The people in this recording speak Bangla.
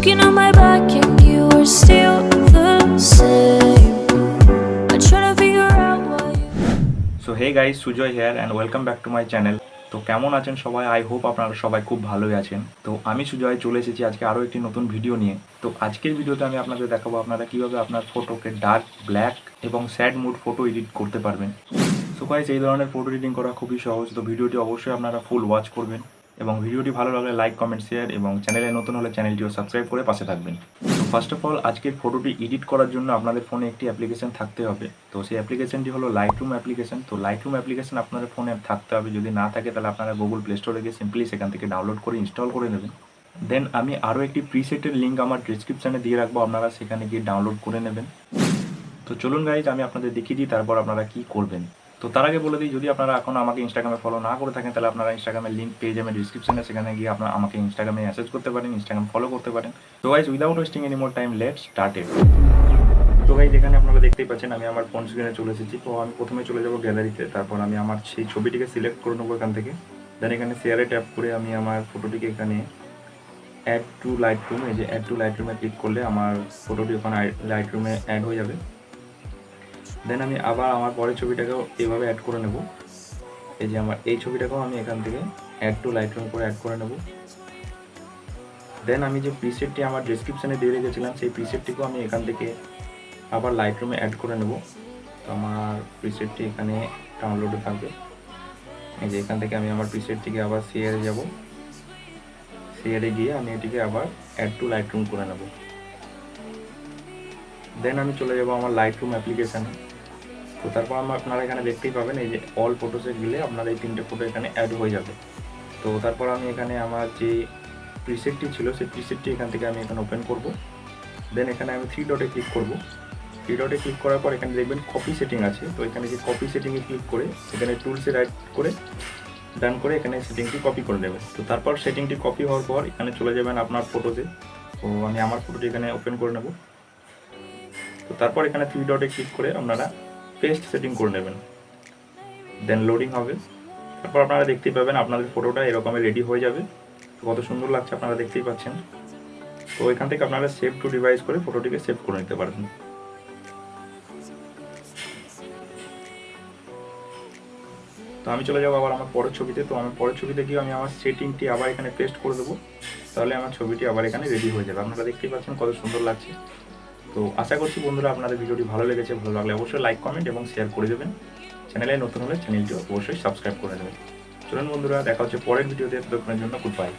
Looking on my back and you are still the same. I try to figure out why you... So hey guys, Sujoy here and welcome back to my channel. তো কেমন আছেন সবাই? আই হোপ আপনারা সবাই খুব ভালোই আছেন। তো আমি সুজয় চলে এসেছি আজকে আরও একটি নতুন ভিডিও নিয়ে। তো আজকের ভিডিওতে আমি আপনাদের দেখাবো আপনারা কীভাবে আপনার ফটোকে ডার্ক, ব্ল্যাক এবং স্যাড মুড ফটো এডিট করতে পারবেন। সো গাইস, এই ধরনের ফটো এডিটিং করা খুবই সহজ। তো ভিডিওটি অবশ্যই আপনারা ফুল ওয়াচ করবেন এবং ভিডিওটি ভালো লাগলে লাইক, কমেন্ট, শেয়ার এবং চ্যানেলে নতুন হলে চ্যানেলটিও সাবস্ক্রাইব করে পাশে থাকবেন। তো ফার্স্ট অফ অল, আজকের ফটোটি এডিট করার জন্য আপনাদের ফোনে একটি অ্যাপ্লিকেশন থাকতে হবে। তো সেই অ্যাপ্লিকেশনটি হলো লাইটরুম অ্যাপ্লিকেশন। তো লাইটরুম অ্যাপ্লিকেশন আপনাদের ফোনে থাকতে হবে। যদি না থাকে তাহলে আপনারা গুগল প্লে স্টোরে গিয়ে সিম্পলি সেখান থেকে ডাউনলোড করে ইনস্টল করে নেবেন। দেন আমি আরও একটি প্রিসেটের লিঙ্ক আমার ডিসক্রিপশানে দিয়ে রাখবো, আপনারা সেখানে গিয়ে ডাউনলোড করে নেবেন। তো চলুন গাইজ, আমি আপনাদের দেখিয়ে দিই তারপর আপনারা কী করবেন। তো তার আগে বলে দিই, যদি আপনারা এখন আমাকে ইনস্টাগ্রামে ফলো না করে থাকেন তাহলে আপনারা ইনস্টাগ্রামের লিঙ্ক পেয়ে যাবেন ডিসক্রিপশনে, সেখানে গিয়ে আপনারা আমাকে ইনস্টাগ্রামে মেসেজ করতে পারেন, ইনস্টাগ্রাম ফলো করতে পারেন। তো guys, without wasting any more time, let's start it. তো গাইজ, এখানে আপনারা দেখতেই পাচ্ছেন আমি আমার ফোন স্ক্রিনে চলে এসেছি। তো আমি প্রথমে চলে যাব গ্যালারিতে, তারপর আমি আমার সেই ছবিটিকে সিলেক্ট করে নেবো এখান থেকে। দেন এখানে শেয়ারে ট্যাপ করে আমি আমার ফটোটিকে এখানে অ্যাড টু লাইটরুম, এই যে অ্যাড টু লাইটরুমে ক্লিক করলে আমার ফটোটি ওখানে লাইটরুমে অ্যাড হয়ে যাবে। দেন আমি আবার আমার পরের ছবিটাকেও এভাবে অ্যাড করে নেব। এই যে আমার এই ছবিটাকেও আমি এখান থেকে অ্যাড টু লাইটরুম করে অ্যাড করে নেব। দেন আমি যে প্রিসেটটি আমার ডেসক্রিপশানে দিয়ে রেখেছিলাম সেই প্রিসেটটিকেও আমি এখান থেকে আবার লাইটরুমে অ্যাড করে নেব। তো আমার প্রিসেটটি এখানে ডাউনলোডে থাকবে। এই যে এখান থেকে আমি আমার প্রিসেটটিকে আবার শেয়ারে যাব, শেয়ারে গিয়ে আমি এটিকে আবার অ্যাড টু লাইটরুম করে নেব। দেন আমি চলে যাব আমার লাইটরুম অ্যাপ্লিকেশানে। তো তারপর আপনারা এখানে দেখতেই পাবেন এই যে অল ফটোসে গেলে আপনার এই তিনটে ফটো এখানে অ্যাড হয়ে যাবে। তো তারপর আমি এখানে আমার যে প্রিসেটটি ছিল সেই প্রিসেটটি এখান থেকে আমি এখানে ওপেন করব। দেন এখানে আমি থ্রি ডটে ক্লিক করব। থ্রি ডটে ক্লিক করার পর এখানে দেখবেন কপি সেটিং আছে। তো এখানে যে কপি সেটিংয়ে ক্লিক করে এখানে টুলসে রাইট করে ডান করে এখানে সেটিংটি কপি করে নেবেন। তো তারপর সেটিংটি কপি হওয়ার পর এখানে চলে যাবেন আপনার ফটোতে। তো আমি আমার ফটোটি এখানে ওপেন করে নেব। তো তারপর এখানে থ্রি ডটে ক্লিক করে আপনারা পেস্ট সেটিং করে নেবেন। দেন লোডিং হবে। তারপর আপনারা দেখতেই পাবেন আপনাদের ফটোটা এরকমই রেডি হয়ে যাবে। তো কত সুন্দর লাগছে আপনারা দেখতেই পাচ্ছেন। তো এখান থেকে আপনারা সেভ টু ডিভাইস করে ফটোটিকে সেভ করে নিতে পারবেন। তো আমি চলে যাবো আবার আমার পরের ছবিতে। তো আমার পরের ছবিতে গিয়ে আমি আমার সেটিংটি আবার এখানে পেস্ট করে দেবো, তাহলে আমার ছবিটি আবার এখানে রেডি হয়ে যাবে। আপনারা দেখতেই পাচ্ছেন কত সুন্দর লাগছে। তো আশা করছি বন্ধুরা আপনাদের ভিডিওটি ভালো লেগেছে। ভালো লাগলে অবশ্যই লাইক, কমেন্ট এবং শেয়ার করে দেবেন। চ্যানেলে নতুন হলে চ্যানেলটি অবশ্যই সাবস্ক্রাইব করে দেবেন। চলুন বন্ধুরা, দেখা হচ্ছে পরের ভিডিওতে। ততক্ষণের জন্য গুড বাই।